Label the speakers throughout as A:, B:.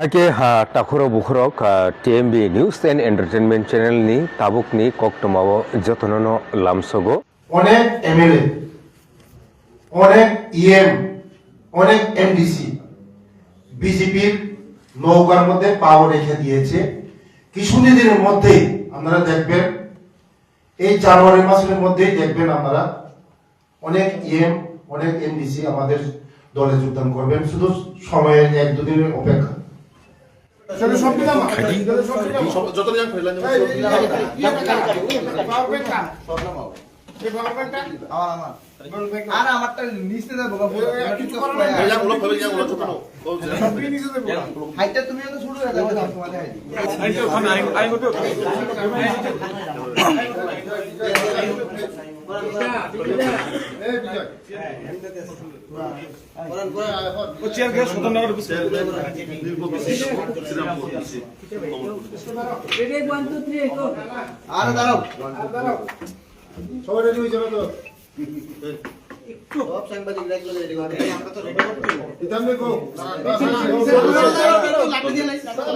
A: Ake takuro bukhurok TMB News and Entertainment Channel ni tabuk ni koktomawo jotonono lamsogo.
B: অনেক MLA, অনেক EM, অনেক MDC বিজেপির নৌকার মধ্যে পাও রেখে দিয়েছে। কিছুদিনের মধ্যেই আপনারা দেখবেন, এই জানুয়ারি মাসের মধ্যেই দেখবেন আপনারা অনেক ইএম, অনেক এমডিসি আমাদের দলে যোগদান করবেন। শুধু সময়ের এক দুদিনের অপেক্ষা। সবাই রেডি হয়ে যাবে তো? সব সাংবাদিক রেডি করে আমরা তো রেডি করতে ইতাম দেখো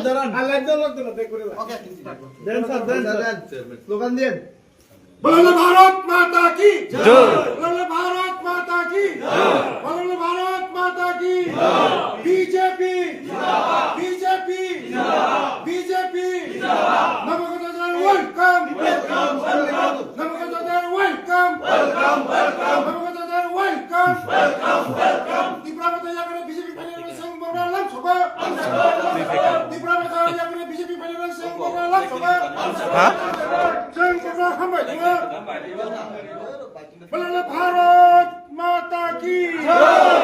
B: দাঁড়ান লাইভ দাও লাগতো না দেখ করে ওকে দেন স্যার দেন স্লোগান দেন বলো ভারত মাতা কি জয় বলো ভারত মাতা কি জয় বলো ভারত মাতা কি জয় বিজেপি জিন্দাবাদ বিজেপি জিন্দাবাদ বিজেপি জিন্দাবাদ নবগতদের ওয়েলকাম ওয়েলকাম ওয়েলকাম নবগতদের ওয়েলকাম ওয়েলকাম ওয়েলকাম নবগতদের ওয়েলকাম ওয়েলকাম ওয়েলকাম ত্রিপুরাতে যারা বিজেপি ফেডারেশন সঙ্গ বললাম সভা ত্রিপুরাতে যারা বিজেপি ফেডারেশন সঙ্গ বললাম সভা হ্যাঁ সঙ্গ সভা হামে বলো ভারত মাতা কি জয়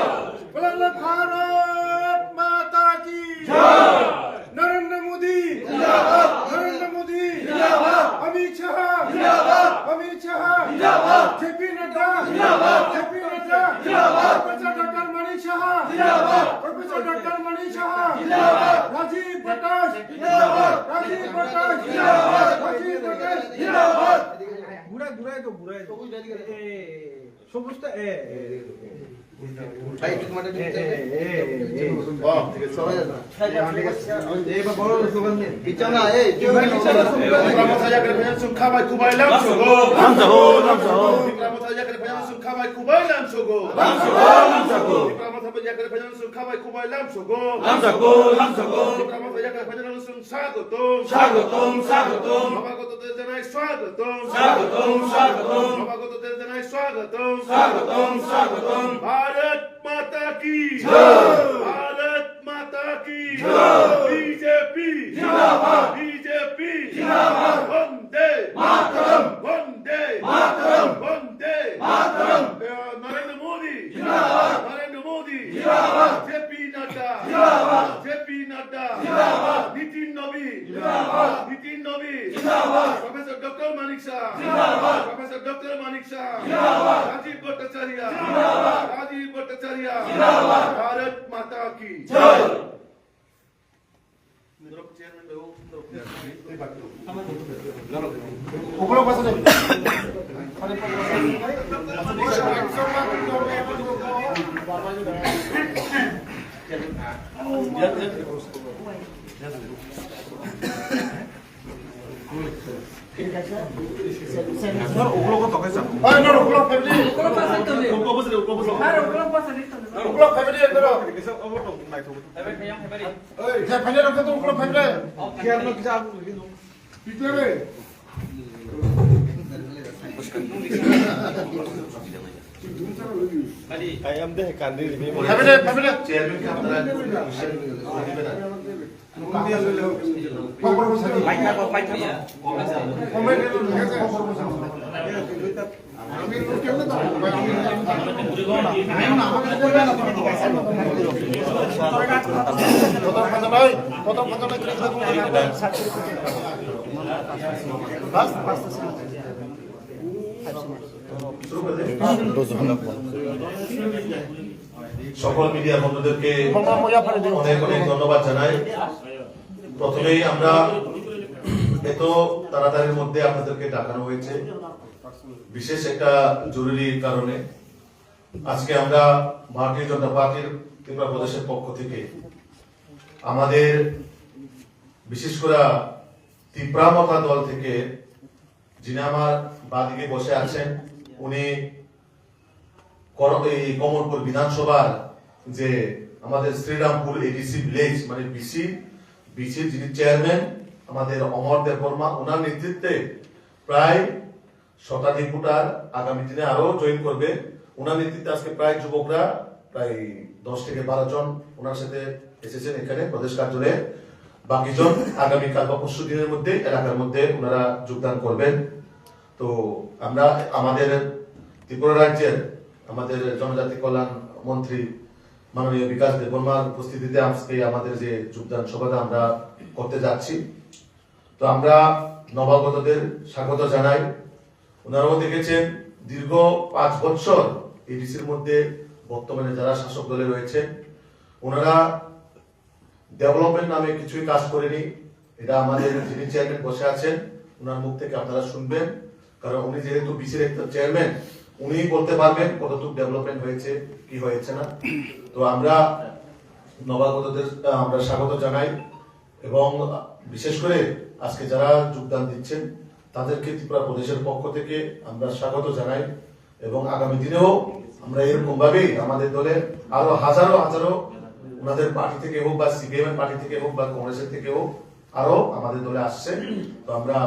B: বলো ভারত মাতা কি জয় নরেন্দ্র মোদি জিন্দাবাদ নরেন্দ্র মোদি জিন্দাবাদ অমিত শাহ জিন্দাবাদ অমিত শাহ জিন্দাবাদ জেপি নাড্ডা জিন্দাবাদ জেপি নাড্ডা জিন্দাবাদ প্রফেসর ডক্টর মণি শাহ জিন্দাবাদ প্রফেসর ডক্টর মণি শাহ জিন্দাবাদ রাজীব প্রকাশ জিন্দাবাদ রাজীব প্রকাশ জিন্দাবাদ রাজীব প্রকাশ জিন্দাবাদ ঘুরাই তো সবুজটা ভাই তোমার ঠিক আছে সবাই আছে এই বা বড় স্লোগান দিন বিছানা এই রামথাজা করে ভজন সুখা ভাই কুবাইলাম সগো রামসগো রামথাজা করে ভজন সুখা ভাই কুবাইলাম সগো রামসগো রামথাজা করে ভজন সুখা ভাই কুবাইলাম সগো রামসগো রামথাজা করে ভজন সুখ স্বাগতম স্বাগতম স্বাগতম নবাগতদের জানাই স্বাগতম স্বাগতম স্বাগতম নবাগতদের জানাই স্বাগতম স্বাগতম স্বাগতম भारत माता की जय भारत माता की जय बीजेपी जिंदाबाद बीजेपी जिंदाबाद वंदे मातरम वंदे मातरम वंदे मातरम नरेंद्र मोदी जिंदाबाद नरेंद्र मोदी जिंदाबाद जेपी नड्डा जिंदाबाद जेपी नड्डा जिंदाबाद नितिन नबी जिंदाबाद नितिन नबी जिंदाबाद प्रोफेसर डॉक्टर मानिक शाह जिंदाबाद प्रोफेसर डॉक्टर मानिक शाह जिंदाबाद राजीव भट्टाचार्य जिंदाबाद राजीव भट्टाचार्य जिंदाबाद भारत माता की जय ওগুলো পাশে যাবে ওগুলো কত কইছা আরে না ওগুলো ফ্যামিলি ওগুলো পাশে তো নেই ওগুলো পাশে আরে ওগুলো পাশে নেই ওগুলো ফ্যামিলি এর কিছু ওগুলো তো নাই তো এবারে ফ্যামিলি ওই যে ফ্যামিলি রাখতে তো ওগুলো ফ্যামিলি কি আর না কিছু আবু কিন্তু পিটলে I am the candidate. Family. Chairman ka আপনারা দিবেন না। সকল মিডিয়া বন্ধুদেরকে অনেক অনেক ধন্যবাদ জানাই। প্রথমেই আমরা এত তাড়াতাড়ির মধ্যে আপনাদেরকে ডাকানো হয়েছে বিশেষ একটা জরুরি কারণে। আজকে আমরা ভারতীয় জনতা পার্টির ত্রিপুরা প্রদেশের পক্ষ থেকে আমাদের বিশেষ করে তীব্রামতা দল থেকে যিনি আমার বাদিকে বসে আছেন, উনি এই কমলপুর বিধানসভার যে আমাদের শ্রীরামপুর এডিসি ভিলেজ মানে বিসির যিনি চেয়ারম্যান আমাদের অমর দেববর্মা, ওনার নেতৃত্বে প্রায় শতাধিক ভোটার আগামী দিনে আরো জয়েন করবে। ওনার নেতৃত্বে আজকে প্রায় যুবকরা প্রায় 10 থেকে 12 জন ওনার সাথে এসেছেন এখানে প্রদেশ কার্যালয়ে। বাকিজন আগামীকাল বা পরশু দিনের মধ্যে এলাকার মধ্যে ওনারা যোগদান করবেন। তো আমরা আমাদের ত্রিপুরা রাজ্যের আমাদের জনজাতি কল্যাণ মন্ত্রী মাননীয় বিকাশ দেববর্মার উপস্থিতিতে আজকে আমাদের যে যোগদান সভাটা আমরা করতে যাচ্ছি, তো আমরা নবাগতদের স্বাগত জানাই। ওনারাও দেখেছেন দীর্ঘ 5 বছর এডিসির মধ্যে বর্তমানে যারা শাসক দলে রয়েছেন ওনারা ডেভেলপমেন্ট নামে কিছুই কাজ করেনি। এটা আমাদের যিনি চেয়ারম্যান বসে আছেন ওনার মুখ থেকে আপনারা শুনবেন, কারণ উনি যেহেতু বিসির একটা চেয়ারম্যান, উনি বলতে পারবেন কতটুকু ডেভেলপমেন্ট হয়েছে কি হয়েছে না। তো আমরা নবাগতদের আমরা স্বাগত জানাই এবং বিশেষ করে আজকে যারা যোগদান দিচ্ছেন তাদেরকে ত্রিপুরা প্রদেশের পক্ষ থেকে আমরা স্বাগত জানাই এবং আগামী দিনেও আমরা এরকম ভাবেই আমাদের দলে আরো হাজারো হাজারো ওনাদের পার্টি থেকে হোক বা সিপিএম এর পার্টি থেকে হোক বা কংগ্রেসের থেকে হোক আরো আমাদের দলে আসছে। তো আমরা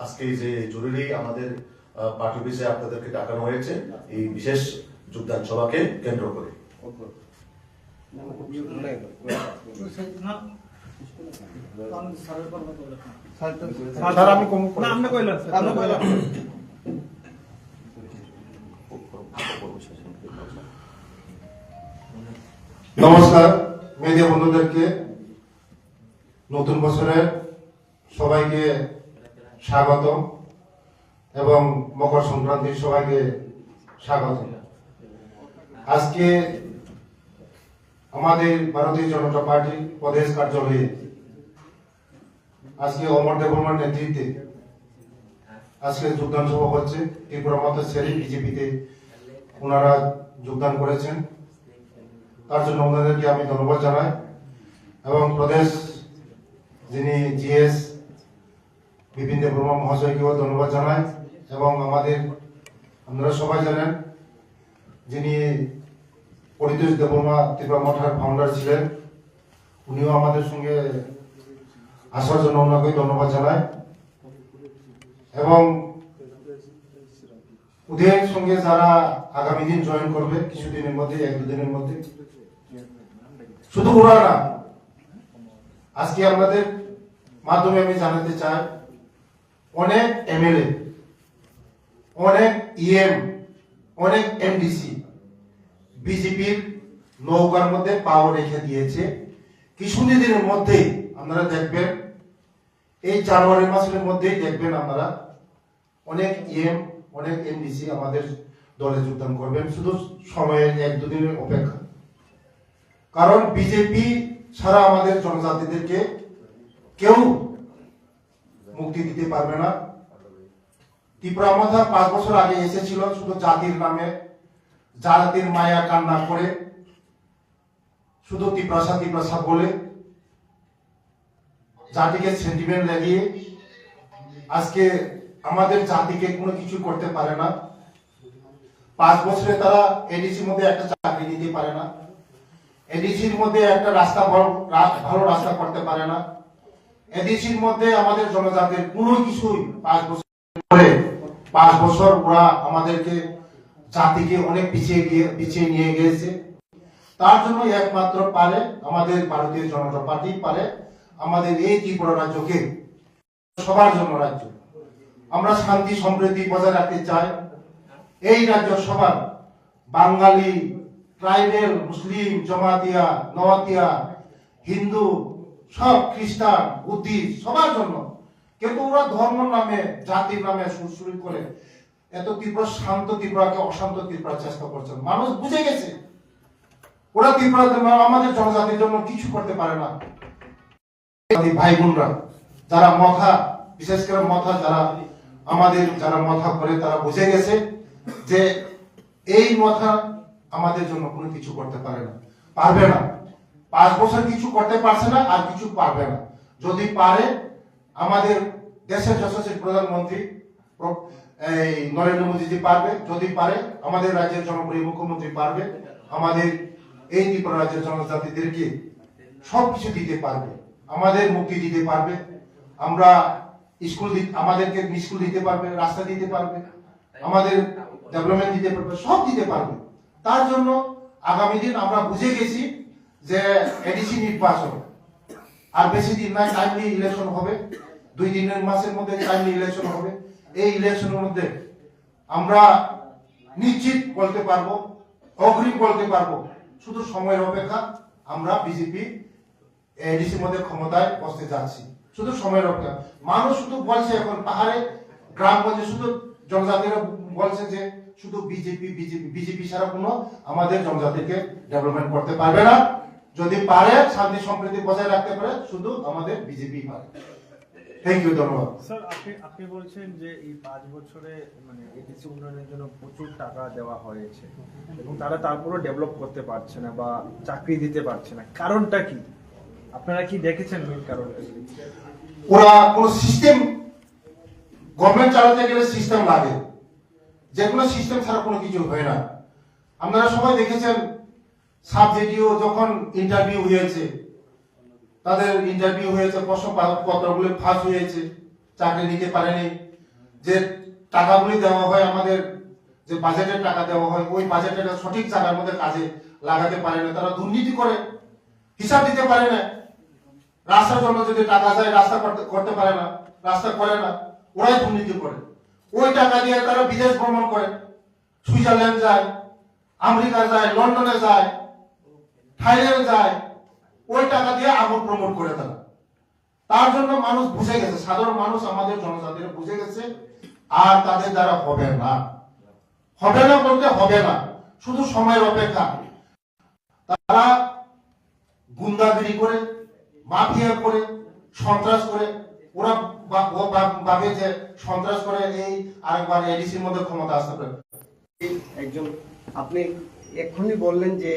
B: আজকে যে জরুরি আমাদের পার্টি অফিসে আপনাদেরকে ডাকানো হয়েছে এই বিশেষ যোগদান সভাকে কেন্দ্র করে।
C: নমস্কার মিডিয়া বন্ধুদেরকে, নতুন বছরের সবাইকে স্বাগত এবং মকর সংক্রান্তির সবাইকে স্বাগত। আজকে আমাদের ভারতীয় জনতা পার্টির প্রদেশ কার্যালয়ে আজকে অমর দেববর্মার নেতৃত্বে আজকে যোগদান সভা হচ্ছে। ত্রিপুরা মতো সেরি বিজেপিতে ওনারা যোগদান করেছেন, তার জন্য ওনাদেরকে আমি ধন্যবাদ জানাই এবং প্রদেশ যিনি জিএস বিপিন দেববর্মা মহাশয়কেও ধন্যবাদ জানাই এবং আমাদের আপনারা সবাই জানেন যিনি পরিতোষ দেববর্মা ত্রিপুরা মঠার ফাউন্ডার ছিলেন, উনিও আমাদের সঙ্গে আসার জন্য ওনাকে ধন্যবাদ জানাই এবং ওদের সঙ্গে যারা আগামী দিন জয়েন করবে কিছুদিনের মধ্যে 1-2 দিনের মধ্যে, শুধু ওরা না, আজকে আমাদের মাধ্যমে আমি জানাতে চাই অনেক এমএলএ, অনেক ইএম, অনেক এমডিসি বিজেপির নৌকার মধ্যে পাও রেখে দিয়েছে। কিছুদিনের মধ্যে আপনারা দেখবেন, এই জানুয়ারি মাসের মধ্যেই দেখবেন আপনারা অনেক ইএম, অনেক এমডিসি আমাদের দলে যোগদান করবেন। শুধু সময়ের 1-2 দিনের অপেক্ষা, কারণ বিজেপি ছাড়া আমাদের জনজাতিদেরকে কেউ মুক্তি দিতে পারবে না। ত্রিপুরা মাথা 5 বছর আগে এসেছিল শুধু জাতির নামে, জাতির মায়া কান্না করে, শুধু ত্রিপ্রাসা বলে জাতিকে সেন্টিমেন্ট লাগিয়ে আজকে আমাদের জাতিকে কোনো কিছু করতে পারে না। 5 বছরে তারা এডিসির মধ্যে একটা চাকরি দিতে পারে না, এডিসির মধ্যে একটা রাস্তা ভালো রাস্তা করতে পারে না, এডিসির মধ্যে আমাদের জনজাতির কোনো কিছুই 5 বছর ওরা আমাদেরকে জাতিকে অনেক পিছিয়ে নিয়ে গিয়েছে। তার জন্য একমাত্র পারে আমাদের ভারতীয় জনতা পার্টি পারে আমাদের এই ত্রিপুরা রাজ্যকে সবার জন্য রাজ্য। আমরা শান্তি সম্প্রীতি বজায় রাখতে চাই। এই রাজ্য সবার, বাঙালি, ট্রাইবেল, মুসলিম, জমাতিয়া, নওয়াতিয়া, হিন্দু, সব খ্রিস্টান, বুদ্ধিস্ট, সবার জন্য। কিন্তু ওরা ধর্ম নামে, জাতির নামে সুরসুরি করে এত ত্রিপুরা শান্ত ত্রিপুরাকে অশান্ত ত্রিপুরা চেষ্টা করছেন। মানুষ বুঝে গেছে ওরা ত্রিপুরা আমাদের জনজাতির জন্য কিছু করতে পারে না। ভাই বোনরা যারা মথা, বিশেষ করে মথা যারা আমাদের যারা মথা করে, তারা বুঝে গেছে যে এই মথা আমাদের জন্য কোনো কিছু করতে পারে না, পারবে না। 5 বছর কিছু করতে পারছে না, আর কিছু পারবে না। যদি পারে আমাদের দেশের যশস্বী প্রধানমন্ত্রী এই নরেন্দ্র মোদীজি পারবে, যদি পারে আমাদের রাজ্যের জনপ্রিয় মুখ্যমন্ত্রী পারবে, আমাদের এই ত্রিপুরা রাজ্যের জনজাতিদেরকে সবকিছু দিতে পারবে, আমাদের মুক্তি দিতে পারবে, আমরা আমাদেরকে স্কুল দিতে পারবে, রাস্তা দিতে পারবে, আমাদের ডেভেলপমেন্ট দিতে পারবে, সব দিতে পারবে। তার জন্য আগামী দিন আমরা বুঝে গেছি যে এডিসি নির্বাচন আর বেশি দিন নাই, টাইমলি ইলেকশন হবে, 2 মাসের মধ্যে টাইমলি ইলেকশন হবে। এই ইলেকশনের মধ্যে আমরা নিশ্চিত বলতে পারবো, অগ্রিম বলতে পারবো, শুধু সময়ের অপেক্ষা। আমরা বিজেপি এডিসির মধ্যে ক্ষমতায় বসতে যাচ্ছি, শুধু সময়ের অপেক্ষা। মানুষ শুধু বলছে, এখন পাহাড়ে গ্রামগঞ্জে শুধু জনজাতিরা বলছে যে শুধু বিজেপি বিজেপি বিজেপি ছাড়া কোনো আমাদের জনজাতিকে ডেভেলপমেন্ট করতে পারবে না। যদি পারে শান্তি সম্প্রীতি বজায় রাখতে পারে, শুধু আমাদের বিজেপি পারে। থ্যাংক ইউ, ধন্যবাদ।
D: স্যার, আপনি বলছেন যে এই 5 বছরে মানে এডিসি উন্নয়নের জন্য প্রচুর টাকা দেওয়া হয়েছে এবং তারা তারপরও ডেভেলপ করতে পারছে না বা চাকরি দিতে পারছে না, কারণটা কি? আপনারা কি দেখেছেন মেইন কারণটা?
C: ওরা কোন সিস্টেম, গভর্নমেন্ট চালাতে গেলে সিস্টেম লাগে, যে কোনো সিস্টেম ছাড়া কোনো কিছু হয় না। আপনারা সবাই দেখেছেন সাবজেক্টিও যখন ইন্টারভিউ হয়েছে, তাদের ইন্টারভিউ হয়েছে, প্রশ্নপত্রগুলি ফাঁস হয়েছে, চাকরি নিতে পারেনি। যে টাকাগুলি দেওয়া হয়, আমাদের যে বাজেটের টাকা দেওয়া হয়, ওই বাজেটের সঠিক জায়গার মধ্যে কাজে লাগাতে পারে না, তারা দুর্নীতি করে, হিসাব দিতে পারে না। রাস্তার জন্য যদি টাকা যায়, রাস্তা করতে পারে না, রাস্তা করে না, ওরাই দুর্নীতি করে। ওই টাকা দিয়ে তারা বিদেশ ভ্রমণ করে, সুইজারল্যান্ড যায়, আমেরিকা যায়, লন্ডনে যায়, থাইল্যান্ড যায়, ওই টাকা দিয়ে আগুন প্রমোট করে তারা। তার জন্য মানুষ বুঝে গেছে, সাধারণ মানুষ আমাদের জনজাতিরা বুঝে গেছে, আর তাদের দ্বারা হবে না, হবে না বলতে হবে না, শুধু সময়ের অপেক্ষা। তারা গুন্ডাগিরি করে, মাফিয়া করে, সন্ত্রাস করে, ওরা ভাবে যে সন্ত্রাস করে এই আরেকবার এডিসির মধ্যে ক্ষমতা আসতে পারে।
E: একজন আপনি এক্ষুনি বললেন যে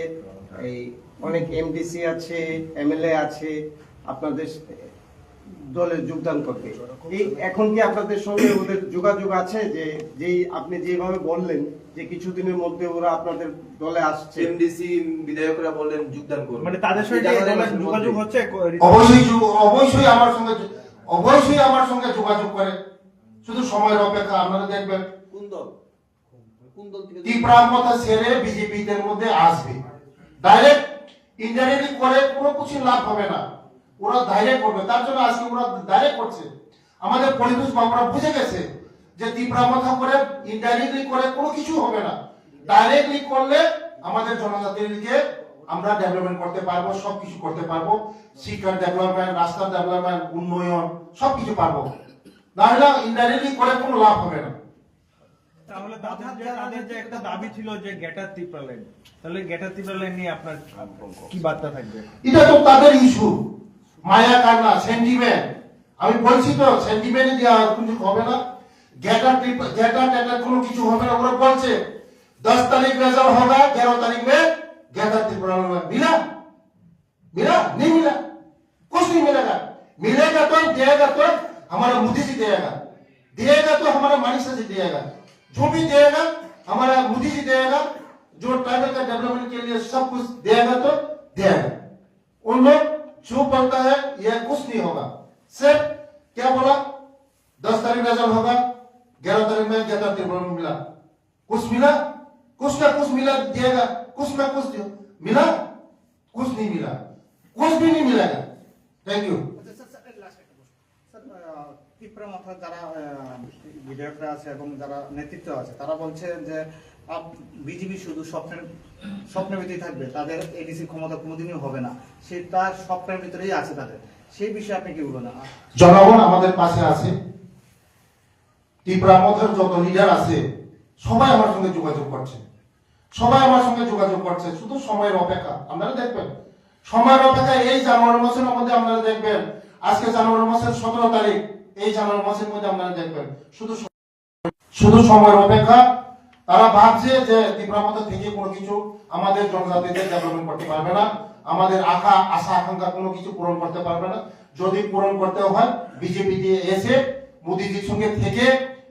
E: এই অনেক এমডিসি আছে, এমএলএ আছে আপনাদের দলে যোগদান করতে, এই এখন কি আপনাদের সঙ্গে ওদের যোগাযোগ আছে? যে যেই আপনি যেভাবে বললেন যে কিছুদিনের মধ্যে ওরা আপনাদের দলে আসছে,
F: এমডিসি বিধায়করা বললেন যোগদান করুন,
D: মানে তাদের সঙ্গে যোগাযোগ হচ্ছে?
C: অবশ্যই আমার সঙ্গে যোগাযোগ করে, শুধু সময়ের অপেক্ষা। আপনারা দেখবেন
F: কোন দল থেকে
C: ত্রিপুরার কথা ছেড়ে বিজেপি দের মধ্যে আসবে। ডাইরেক্ট ইনডাইরেক্টলি করে কোনো কিছু লাভ হবে না, ওরা ডাইরেক্ট করবে। তার জন্য আজকে ওরা ডাইরেক্ট করছে। আমাদের পরিবেশ বাবুরা বুঝে গেছে যে ত্রিপুরা মাথা করে ইনডাইরেক্টলি করে কোনো কিছু হবে না, ডাইরেক্টলি করলে আমাদের জনজাতিকে আমরা ডেভেলপমেন্ট করতে পারবো, সবকিছু করতে পারবো, শিক্ষার ডেভেলপমেন্ট, রাস্তার ডেভেলপমেন্ট, উন্নয়ন সবকিছু পারবো। নাহলে ইনডাইরেক্টলি করে কোনো লাভ হবে না।
D: তাহলে তাদের যে একটা দাবি ছিল যে গেটার ত্রিপুরা লাইন, তাহলে গেটার ত্রিপুরা লাইন নিয়ে আপনার কি বার্তা থাকবে?
C: এটা তো তাদের ইস্যু, মায়া কান্না, সেন্টিমেন্ট। আমি বলছি তো সেন্টিমেন্ট দিয়ে কিছু হবে না, গেটার কোনো কিছু হবে না। ওরা বলছে 10 तारीख रिजल्ट होगा, 11 तारीख में गैटर त्रिपुरा में मिला नहीं मिला, कुछ नहीं मिलेगा। मिलेगा तो देगा तो हमारा मोदी जी देगा तो हमारा मानिक जी देगा, जो भी देगा हमारा मोदी जी देगा, जो ट्राइबल का डेवलपमेंट के लिए सब कुछ देगा तो देगा। उन लोग जो बोलता है यह कुछ नहीं होगा। सिर्फ क्या बोला, 10 तारीख रिजल्ट होगा, 11 तारीख में गैटर त्रिपुरा में मिला, कुछ मिला, कुछ ना कुछ मिला देगा, कुछ ना कुछ मिला, कुछ नहीं मिला, कुछ भी नहीं मिलेगा। Thank you.
E: ত্রিপুরা মাথা যারা বিধায়করা আছে এবং যারা নেতৃত্ব আছে তারা বলছে যে বিজেপি শুধু স্বপ্নের ভিতরেই থাকবে, তাদের এডিসি ক্ষমতা কোনোদিনই হবে না, সেটা স্বপ্নের ভিতরেই আছে তাদের। সেই বিষয়ে আপনি কি বলবেন?
C: জনগণ আমাদের পাশে আছে, ত্রিপুরা মধ্যের যত লিডার আছে সবাই আমার সঙ্গে যোগাযোগ করছে, শুধু সময়ের অপেক্ষা। আপনারা দেখবেন সময়ের অপেক্ষা। এই জানুয়ারি মাসের মধ্যে আপনারা দেখবেন, আজকে জানুয়ারি মাসের 17 তারিখ, এই জানুয়ারি মাসের মধ্যে আপনারা দেখবেন শুধু সময়ের অপেক্ষা। তারা ভাবছে যে ত্রিপুরা মধ্যে থেকে কোনো কিছু আমাদের জনজাতিদের ডেভেলপমেন্ট করতে পারবে না, আমাদের আশা আকাঙ্ক্ষা কোনো কিছু পূরণ করতে পারবে না। যদি পূরণ করতে হয় বিজেপি দিয়ে এসে মোদিজির সঙ্গে থেকে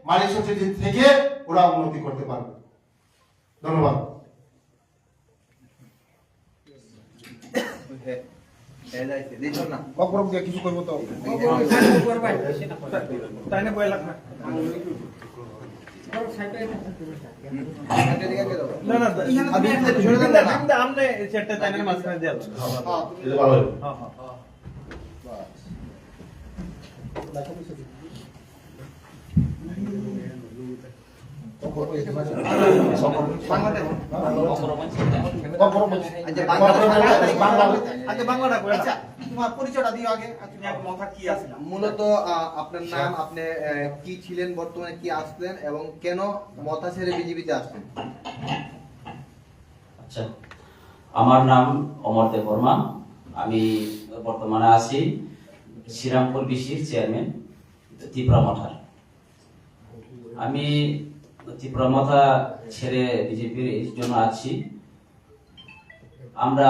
C: মালিক সচিব থেকে ওরা উন্নতি করতে পারবে। ধন্যবাদ।
D: অপরক দিয়ে কিছু করবো তো তাই না কয় লাখ না না না আমনে সেটা তাই না মাঝখানে দিয়ে হ্যাঁ হ্যাঁ
E: তোমার পরিচয়টা দিও আগে।
D: মাথা কি আছে
F: মূলত আপনার নাম, আপনি কি ছিলেন, বর্তমানে কি আসলেন এবং কেন মতা ছেড়ে বিজেপিতে আসলেন?
G: আচ্ছা, আমার নাম অমর দেব বর্মা। আমি বর্তমানে আছি শ্রীরামপুর বিসির চেয়ারম্যান ত্রিপুরা মঠার। আমি ত্রিপুরা মঠা ছেড়ে বিজেপির এই জন্য আছি, আমরা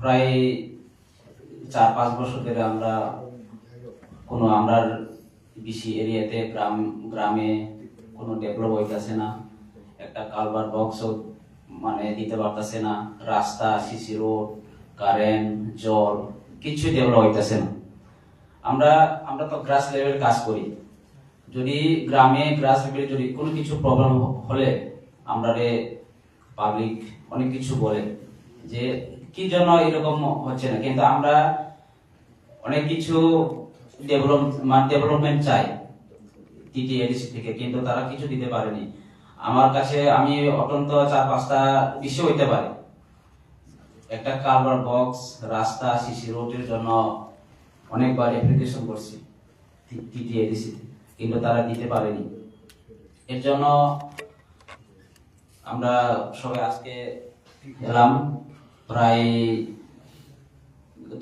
G: প্রায় 4-5 বছর ধরে আমরা বিসি এরিয়াতে গ্রামে কোনো ডেভেলপ হইতেছে না, একটা কালভার বক্স মানে দিতে পারতেছে না, রাস্তা, সিসি রোড, কারেন্ট, জল কিছু ডেভেলপ হইতেছে না। আমরা তো গ্রাস লেভেল কাজ করি, যদি গ্রামে গ্রাস লেভেলে যদি কোনো কিছু প্রবলেম হলে আমরা পাবলিক অনেক কিছু বলে যে কি জন্য এরকম হচ্ছে না, কিন্তু আমরা অনেক কিছু ডেভেলপমেন্ট চাই টিটিএডিসি থেকে, কিন্তু তারা কিছু দিতে পারেনি। আমার কাছে আমি অত্যন্ত 4-5টা বিষয় হইতে পারে, একটা কালভার বক্স, রাস্তা, সিসি রোডের জন্য অনেকবার অ্যাপ্লিকেশন করছি টিটিএডিসি, কিন্তু তারা দিতে পারেনি। এর জন্য আমরা সবাই আজকে এলাম, প্রায়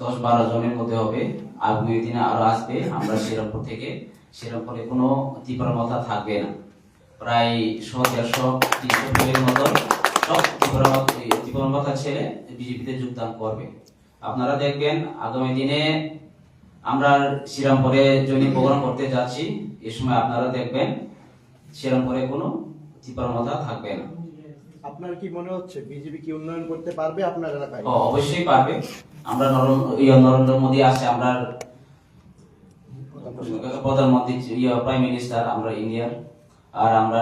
G: 10-12 জনের মধ্যে হবে, আগামী দিনে আরো আসবে। আমরা শ্রীরামপুর থেকে, শ্রীরামপুরে কোনো ত্রিপুরা মথা থাকবে না, প্রায় 100-150-300 মতো সব ত্রিপুরা মথা ছেড়ে বিজেপিতে যোগদান করবে। আপনারা দেখবেন আগামী দিনে আমরা শ্রীরামপুরে জয়নিং প্রোগ্রাম করতে যাচ্ছি, এই সময় আপনারা দেখবেন শ্রীরামপুরে কোনো ত্রিপুরা মথা থাকবে না।
E: আপনার কি মনে হচ্ছে বিজেপি কি উন্নয়ন করতে পারবে আপনার এলাকায়?
G: অবশ্যই পারবে। আমরা নরেন্দ্র মোদী আছে, আমরা প্রধানমন্ত্রী, প্রাইম মিনিস্টার আমরা ইন্ডিয়ার, আর আমরা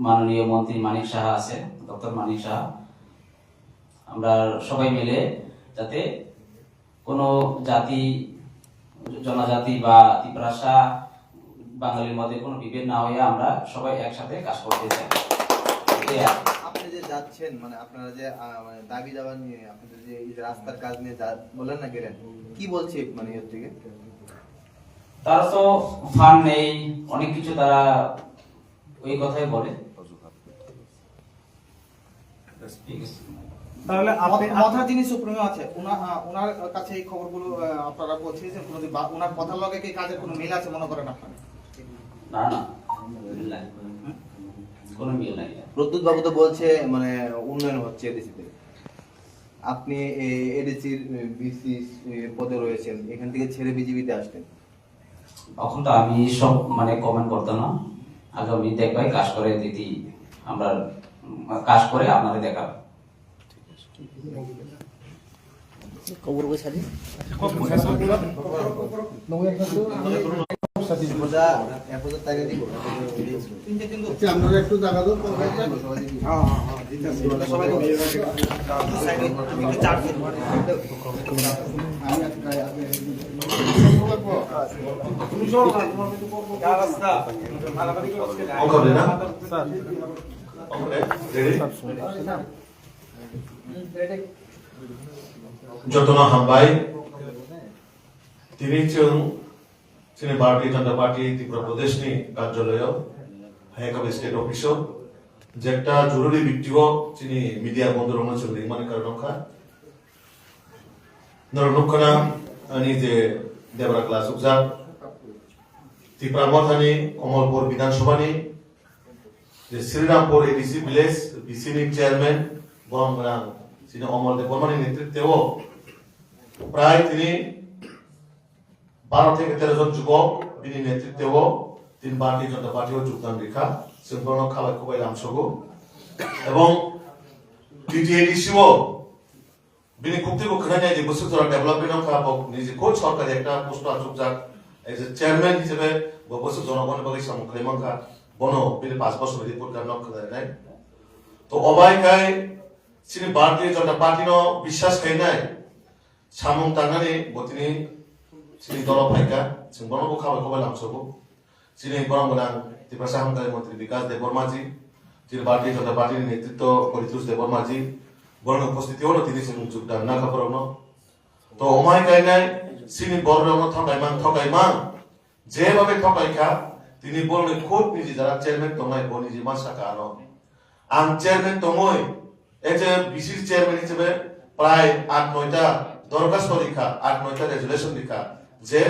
G: মাননীয় মন্ত্রী মানিক সাহা আছে, ডক্টর মানিক সাহা। আমরা সবাই মিলে যাতে কোনো জাতি, জনজাতি বা ত্রিপুরা বাঙালির মধ্যে কোনো বিভেদ না হয়ে আমরা সবাই একসাথে কাজ করতে চাই।
F: আপনি যে যাচ্ছেন, মানে আপনারা যে মানে দাবি দাবা নিয়ে আপনাদের যে এই রাস্তার কাজ নিয়ে বলেন না গেলেন, কি বলছে মানে এর থেকে?
G: তারা তো ফান্ড নেই, অনেক কিছু তারা ওই কথাই বলে।
D: তাহলে আপনি
E: মথা যিনি সুপ্রিমো আছে ওনার কাছে এই খবরগুলো আপনারা পৌঁছেছেন? ওনার কথার লগে কি কাজের কোনো মিল আছে মনে করেন আপনারা?
G: না না, কোনো মিল নাই।
F: প্রদ্যুৎ বাবু তো বলছে মানে উন্নয়ন হচ্ছে এডিসিতে, আপনি এডিসির বিসি পদে রয়েছেন, এখান থেকে ছেড়ে বিজেপিতে আসলেন।
G: এখন তো আমি সব মানে কমেন্ট করতাম না, আগামী দেখবাই কাজ করে দিদি, আমরা কাজ করে আপনাদের দেখাবো।
E: আপনারা একটু জায়গা দাও।
H: Jotona Hambai, Tinichung, Sini Bharatiya Janata Party, Tripura Pradesh ni কার্যালয়, হাইকাবে স্টেট অফিসও, যে একটা জরুরি ভিত্তিও চিনি মিডিয়া বন্ধ রয়েছে মানে কারণখা নরনক্ষনা আনি যে দেবরা ক্লাস উজা ত্রিপুরা মথানি কমলপুর বিধানসভানি যে শ্রীরামপুর এডিসি ভিলেজ বিসিনি চেয়ারম্যান বংগ্রাম যিনি অমল দেববর্মার নেতৃত্বেও প্রায় তিনি 12 থেকে 13 জন যুবক বিনি নেতৃত্বেও তিনি ভারতীয় জনতা পার্টিও যোগদান রেখা সম্পূর্ণ খাবার খুবই লামসগো এবং টিটিএডিসিও বিনি খুবটিকে खोनानाय যে বসুতরা ডেভেলপমেন্ট খাবক নিজে কোচ সরকারি একটা পোস্ট আসুক যাক এজ এ চেয়ারম্যান হিসেবে বসু জনগণের বাকি সামগ্রীমানকা বনো বিনি 5 বছর রিপোর্ট কার্ড নক খায় তো অবাইকাই সিনি ভারতীয় জনতা পার্টিनो বিশ্বাস খাইनाय সামুং তাंनानै বতিনি সিনি দল ফাইকা जों বনबो খাবার খুবই লামসগো সিনি বরংগনাं ত্রিপুরা হামকারি মন্ত্রী বিকাশ দেববর্মাজি যিনি ভারতীয় জনতা পার্টির নেতৃত্ব পরিতোষ দেববর্মাজি বরং উপস্থিতিও তিনি যোগদান না খাবরনো তো অমাই গাইনাই সিনি বররনো ঠকাইমাং যেভাবে ঠকাইখা তিনি বলনে খুব নিজে যারা চেয়ারম্যান তমাই বনি যে মাসাকা আনো আং চেয়ারম্যান তমই এজ এ বিসির চেয়ারম্যান হিসেবে প্রায় 8-9টা দরখাস্ত লেখা 8-9টা রেজুলেশন লেখা যে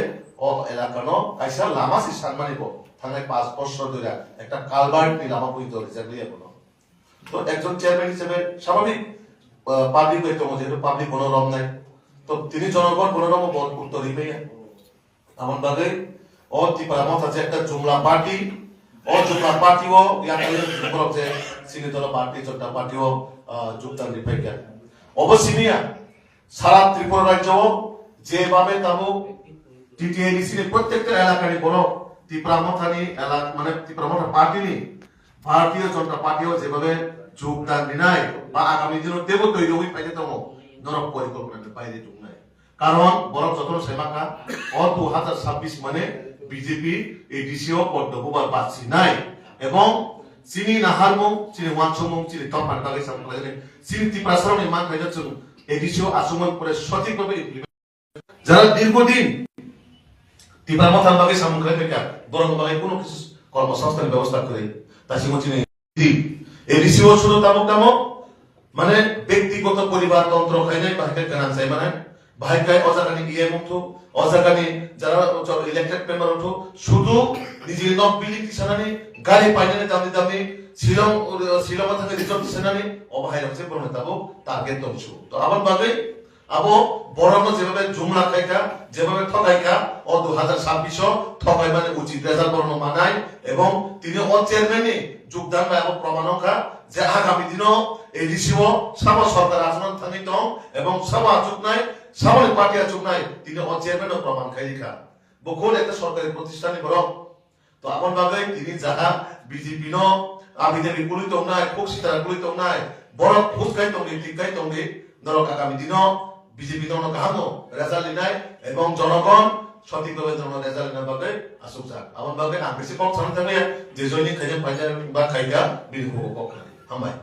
H: ও এলাকানো কাইসা লামা সি সানমানিব থানায় 5 বছর ধরে একটা কালভার্ট নি লামা বই ধরে জাগলিয়া বলো তো একজন চেয়ারম্যান হিসেবে স্বাভাবিক পাবলিক হইতো যেহেতু পাবলিক কোনো রম নাই তো তিনি জনগণ কোনো রকম বল উত্তর দিবে আমার বাদে ও ত্রিপুরা মত আছে একটা জুমলা পার্টিও ইয়াকালে যুবক যে সিনি দল পার্টি জনতা পার্টিও যোগদান দিবে অবশ্যই সারা ত্রিপুরা রাজ্য যেভাবে তাবো টিটিএডিসি এর প্রত্যেকটা এলাকায় বড় ত্রিপুরা মথানি এলাকা মানে ত্রিপুরা মথা পার্টি ভারতীয় জনতা পার্টিও যেভাবে যোগদান দিনাই বা আগামী দিনে দেব তৈরি হই পাইতে তম নরক পরিকল্পনা বাইরে যোগ নাই কারণ বরফ যত সেমাকা অ 2026 মানে বিজেপি এডিসিও পদ্মকুমার পাচ্ছি নাই এবং চিনি নাহারমং চিনি ওয়ানসমং চিনি তপান কাগে সামলাইনে চিনি ত্রিপুরাসরণ মান খাইছে এডিসিও আসমান পরে সঠিকভাবে যারা দীর্ঘদিন ত্রিপুরা মথার বাগে সামগ্রী বেকার বরং বাগে কোনো কিছু কর্মসংস্থানের ব্যবস্থা করে তাই চিনি এডিসিও শুধু তামক মানে ব্যক্তিগত পরিবারতন্ত্র খাইনাই বাহিকাই গান চাই মানে বাহিকাই অজাগানি ইএম উঠো অজাগানি যারা ইলেক্টেড মেম্বার উঠো শুধু নিজের নবিলিটি সানানি গাড়ি পাইনানি দামি শিলং থাকে রিজর্ট সানানি অবাহাই রাখছে প্রণেতাবো টার্গেট তমছু তো আবার বাগে আবো বরং যেভাবে জুমলা খাইকা যেভাবে ঠকাইকা ও 2026 ঠকাই মানে উচিত রেজাল্ট বর্ণ মানায় এবং তিনি ও চেয়ারম্যানে যোগদান বা প্রমাণকা যে আগামী দিনও এডিসিও সামা সরকার আচরণ থাকি দং এবং সামা চুকনাই সামরিক পার্টি চুকনাই তিনি ও চেয়ারম্যানও প্রমাণ খাইকা বকুল একটা সরকারি প্রতিষ্ঠানে বরং তো আমার বাগে তিনি যাহা বিজেপি নো আবিদেবী গুলিত নাই খুব সিতারা গুলিত নাই বড় ফুসকাই তঙ্গি টিকাই তঙ্গি নরক আগামী দিনও বিজেপি দল গাহানো রেজাল্ট দিনাই এবং জনগণ সঠিকভাবে জনগণ রেজাল্ট দিনার বাগে আসুক যাক আমার বাগে না বেশি কম সামনে থাকে যে জয়নি খাইজে পাইজা বা খাইগা বিরু কম খাই হামাই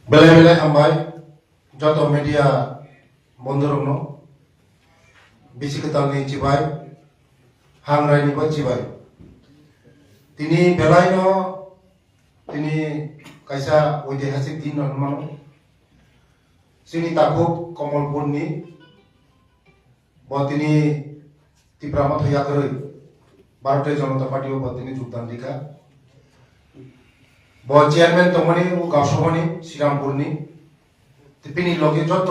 C: বেলায় বেলায় হামবাই যত মিডিয়া বন্ধুরনো বিচিকতালনি চিবাই হাংরাইনিবো চিবাই তিনি বেলায়নো তিনি কাইসা ঐতিহাসিক দিন অনুমান সিনি তাকুক কমলপুরনি তিনি ত্রিপুরা মত হইয়াকরই ভারতীয় জনতা পার্টি ও তিনি যোগদান দিকা চেয়ারম্যান তমনি ও গাঁওসভানি শ্রীরামপুরনি তিনি লগে যত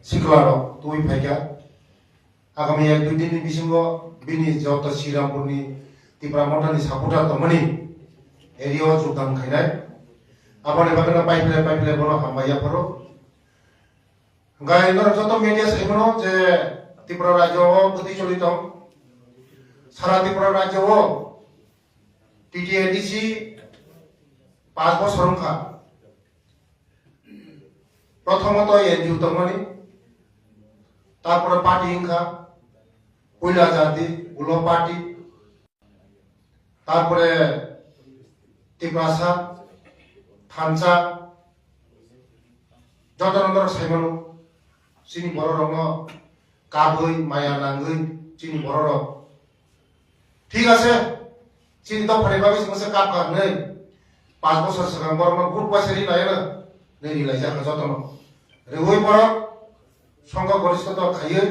C: শিখলার তুই ফাইকা আগামী 1-2 দিনের বিসিঙ্গ বিনি যত শ্রীরামপুরনি ত্রিপুরা মঠানি সাপোর্টার তমনি এরিয়াও যোগদান খাইনাই আবার এবারে পাইপলে বড় হামাইয়া পড়ো গায়নর যত মিডিয়া সেগুলো যে ত্রিপুরা রাজ্য প্রতিচলিত সারা ত্রিপুরা রাজ্য টিটিএডিসি 5 বছর সংখ্যা প্রথমত এনজিও তমনি তারপরে পার্টি হিংসা পয়লা জাতি উলো পার্টি তারপরে ত্রিপুরাসা থানসা যতনন্দর সাইমন চিনি বড় রঙ কাবই মায়া নাঙ্গই চিনি বড় রঙ ঠিক আছে চিনি তো ফরেবাবি সমস্যা কাপ কাপ নেই 5 বছর সিগাং বড় বহুত পয়সা রিলাই না নেই রিলাই যা যতন রেওই বড় সংঘ গরিষ্ঠতা খাইয়ে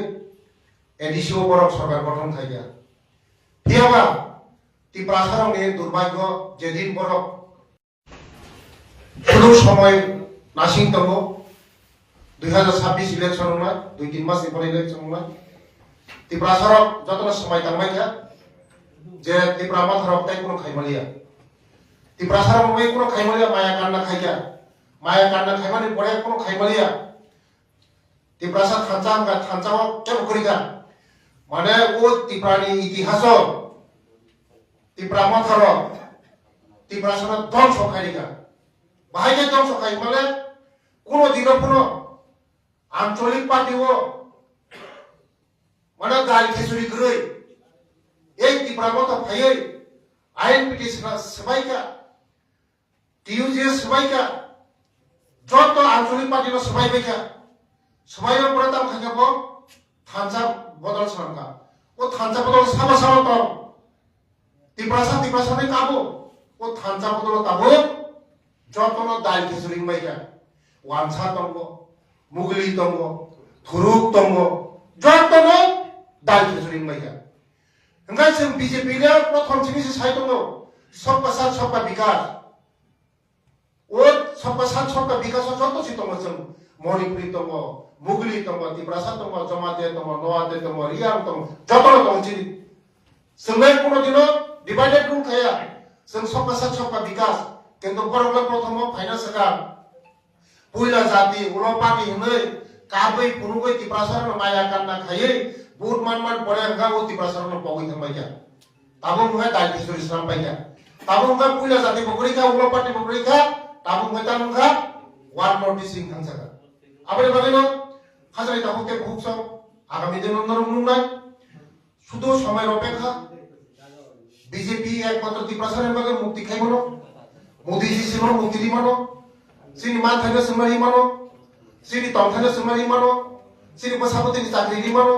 C: এডিসিও বরক সরকার গঠন খাইয়া ফিয়াবা ত্রিপুরা সারংনি দুর্ভাগ্য যেদিন বরক শুধু সময় নাসিং দङ 2026 ইলেকশন নয় 2-3 মাস পরে ইলেকশন নয় ত্রিপুরা সরক যতটা সময় কামাইয়া যে ত্রিপুরা মাথারক তাই কোনো খাইমালিয়া ত্রিপুরা সরক ওই কোনো খাইমালিয়া মায়া কান্না খাইমানি পরে কোনো খাইমালিয়া ত্রিপুরা সার থানচাও কেন করিকা মানে ও ত্রিপুরানি ইতিহাস ত্রিপুরা মাথারক ত্রিপুরা সার ধ্বংস খাইকা বাহাইকে ধ্বংস খাই মানে কোনো দিন কোনো আঞ্চলিক পার্টিও মানে গাল খেসুরি গরৈ এই ত্রিপুরা মাথা ফাইयै আইএনপিটি সবাইকা টিইউজি সবাইকা যত আঞ্চলিক পার্টির সবাইকা সবাইয়ের পরে তাম খাইকাব থানচা বদল সামকা ও থানচা বদল সাবা তো ত্রিপুরা সামনে কাবো ও থানচা বদল কাবো যতন দাল খেসুরি মাইকা ওয়ানসা দङ মুগলি দङ ধুরুক দङ যতন দাল খেসুরি মাইকা ओंखाय जों बीजेपी ने प्रथम सिमिसे साइ दङ सबका साथ सबका विकास ओ सबका साथ सबका विकास जतो सि दङ जों मणिपुरी दङ मुगली दङ त्रिपुरा दङ जमाते दङ नवाते दङ रियां दङ जतो दङ जि जोंलाय कोनो दिन डिवाइडेड रुल खाया जों सबका साथ सबका विकास किन्तु बरंला प्रथम फाइनान्स का पुइला जाति उलो पार्टी हनै काबै पुनुगै त्रिपुरा माया कान्ना खायै बुट मान पड़े अंगा वो त्रिपुरा सारनो पगै थांबायका ताबो मुगा दाल किशोर इस्लाम पाइका ताबो मुगा पुइला जाति बगरिका उलो पार्टी बगरिका ताबो मुगा मुगा वान नोटिसिंग थांसाका आबे बागैनो हाजारि ताबोके बुकस आगामी दिन नरमुनाय শুধু সময়ের অপেক্ষা বিজেপি একমাত্র ত্রিপুরা সারের বাগে মুক্তি খাইবনো মোদিজি সিনো মুক্তি দিমানো সিনি মান থাইनो সমারি মানো সিনি তম থাইनो সমারি মানো সিনি বসাপতিनि চাকরি দিমানো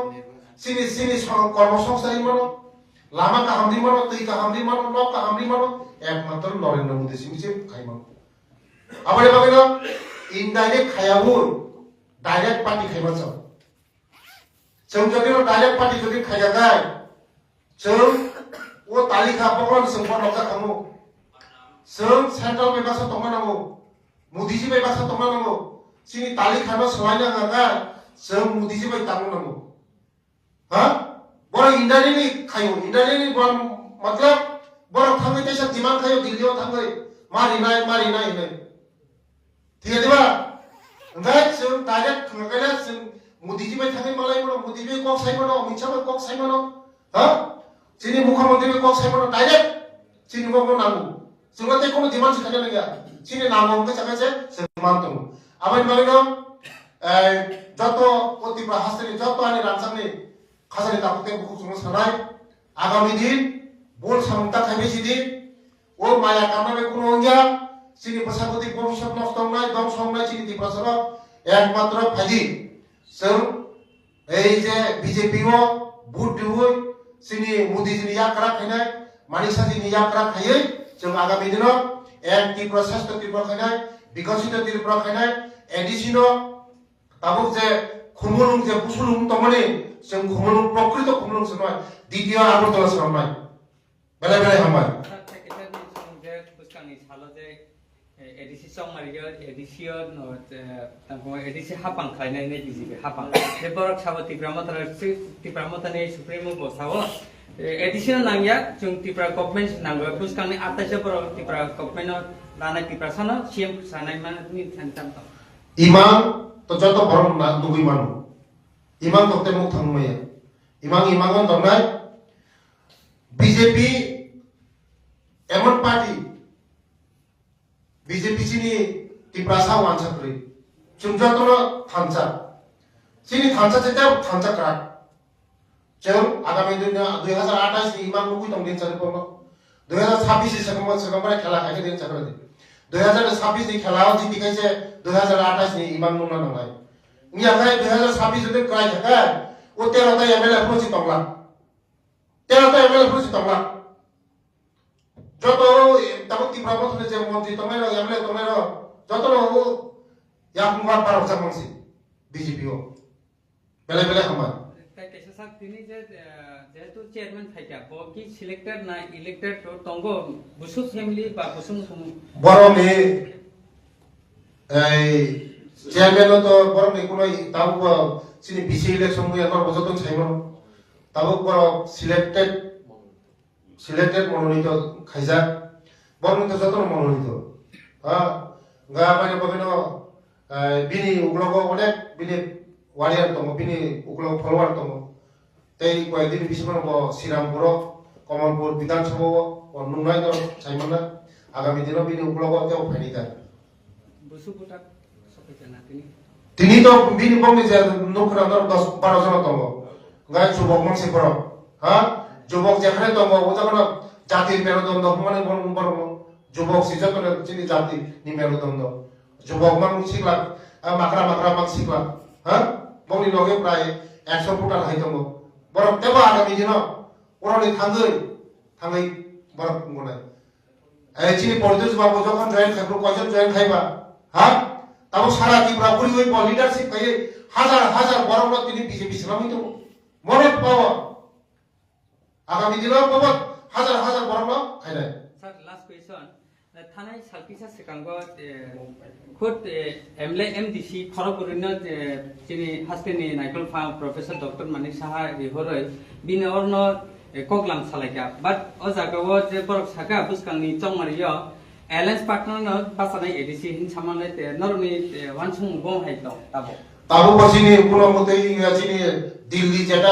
C: সিনি কর্মসংস্থান মানো লামা কাহামরি মানো তৈ কাহামরি মানো নব কাহামরি মানো একমাত্র নরেন্দ্র মোদী সিমিছে খাইমানো আবারে বাগেনো ইনডাইরেক্ট খায়াবুর ডাইরেক্ট পার্টি খাইমাছ जों যদি ডাইরেক্ট পার্টি যদি খাইয়া গায় जों ও তালিকা পকন जों बनका खामु जों सेन्ट्रल बेबासा दंगानांगौ मोदीजी बेबासा दंगानांगौ सिनि तालिकानो सलायना गागा जों मोदीजी बाय तांगनांगौ हा बड़ इंडायरेक्टली खायो इंडायरेक्टली मतलब बड़ थांगै देशा दिमाग खायो दिल्लीयाव थांगै मारिनाय नै ठीक है दिबा ओंखाय जों डाइरेक्ट थांगायना जों मोदीजी बाय थांगै मालाय मोनो मोदीजी बाय कक साइमनो अमित शाह बाय कक साइमनो हा जोंनि मुख्यमंत्री बाय कक साइमनो डाइरेक्ट जोंनि गमनो नांगौ जोंना ते कोनो डिमान्ड सिखायनो नङा जोंनि नांगौ ओंखाय जागायसे जों मान दङ आबाय मालायनो যত ত্রিপুরা হাসতেनि যত आनि रानसांनि खासारि ताबुके बुकुसुनो सानाय आगामी दिन बोल सामता खाइबेसि दिन ओ माया कामनाबे कोनो अंगिया सिनि बसागति भबिष्यत नष्ट होनाय दंस होनाय सिनि ত্রিপুরা सारा एकमात्र फाइदि जों এই যে বিজেপি ও ভোট দিবই সিনি মোদিজিनि याकरा खाइनाय मानिसाजिनि याकरा खायै जों आगामी दिनाव एक ত্রিপুরা শ্রেষ্ঠ ত্রিপুরা खाइनाय বিকশিত ত্রিপুরা खाइनाय एडिसिनो ताबुक जे खुमुलुं जे बुसुलुं तमनि जों खुमुलुं प्रकृत खुमुलुं सनय द्वितीय आगरतला सामनाय बेले हामबाय
I: एडिसि सं मारियो एडिसियो तांको एडिसि हापां खायनायनि बिजिबे हापां बे बरक साबो त्रिपुरा मथानि सुप्रिमो बसावो एडिसिनो नांगिया जों त्रिपुरा गभर्नमेन्ट नांगो बुसकांनि 28 बरक त्रिपुरा गभर्नमेन्ट लानाय त्रिपुरा सानो सीएम सानाय मानि थांताम
C: इमां तो जतो बरम ना दुगै मानु इमां तोते मुख थांमया इमां दंनाय बीजेपी एमन पार्टी बीजेपी सिनि त्रिपुरा सा वानसाख्रि जों जतो थांचा सिनि थांचा जेता थांचा क्रा जों आगामी दिन 2028 नि इमां नुगै दं दिन जानो 2026 सेकम्बर खेला खायके दिन जानो 2026 नि खेलाव जिति कैसे 2028 नि इमां नुना नंगाय निया खाय 2026 जदि क्राय थाका ओ 13 ता एमएलए फोसि तंगला 13 ता एमएलए फोसि तंगला जतो ताबो त्रिपुरा मथने जे मन्त्री तंगाय एमएलए तंगाय जतो हो याकुंगा पारक जामंसि बीजेपी ओ बेले हामा
I: স্যার তিনি যে যেহেতু চেয়ারম্যান থাকা কি সিলেক্টেড না ইলেক্টেড তঙ্গ বুসু ফ্যামিলি বা বুসু
C: বরং এই চেয়ারম্যান তো বরং কোনো তাও সিনি বিসি ইলেকশন একবার বছর চাইমন তাও বড় সিলেক্টেড মনোনীত খাইজা বরং তো যত মনোনীত গা মানে বিভিন্ন বিনি উগ্লক অনেক বিনি ওয়ারিয়ার দङ বিনি উগ্লক ফলোয়ার দङ তাই কয়েকদিন বিশেষ শ্রীরামপুর কমলপুর বিধানসভা নুনাই চাইমন না আগামী দিনও বিনি উগ্লক ফাইনিকা
I: বুসু কোটা সকেনা তিনি
C: তিনি তো বিনি বংনি যে নখরা 10-12 জন দङ গাই যুবক মানসিফোর যুবক যেখানে দङ ওখানে জাতির মেরুদণ্ড মানে বড় যুবক সিজতন চিনি জাতি নি মেরুদণ্ড যুবক মান শিখলা মাকড়া মান শিখলা বংনি লগে প্রায় 100 ফুটার হাই দङ বরং তেবা আগামী দিন ওরানি থাঙ্গই বরং গনাই এই চিনি পরিদোষ বাবু যখন জয়েন খাইব কয়জন জয়েন খাইবা তাও সারা ত্রিপুরা পুরি ওই লিডারশিপ খাইয়ে হাজার বরং তিনি বিজেপি ছিলামই তো মনে পাওয়া আগামী দিনের বাবদ হাজার বরং খাইনাই
I: স্যার লাস্ট কোয়েশ্চন থানায় সালপিসা সেকাঙ্গ খুদ এমএলএ এমডিসি খরপুরিন যিনি হাস্তেনি নাইকল প্রফেসর ডক্টর মানিক সাহা রিহরই বিনরন কগলাম সালাইকা বাট ও জায়গাও যে বরক সাকা বুসকাংনি চংমারিয় এলায়েন্স পার্টনার পাসানাই এডিসি হিন সামালে নরনি ওয়ানসুং বং হাইতো তাবো
C: তাবো বসিনি কোনো মতেই চিনি দিল্লি যেটা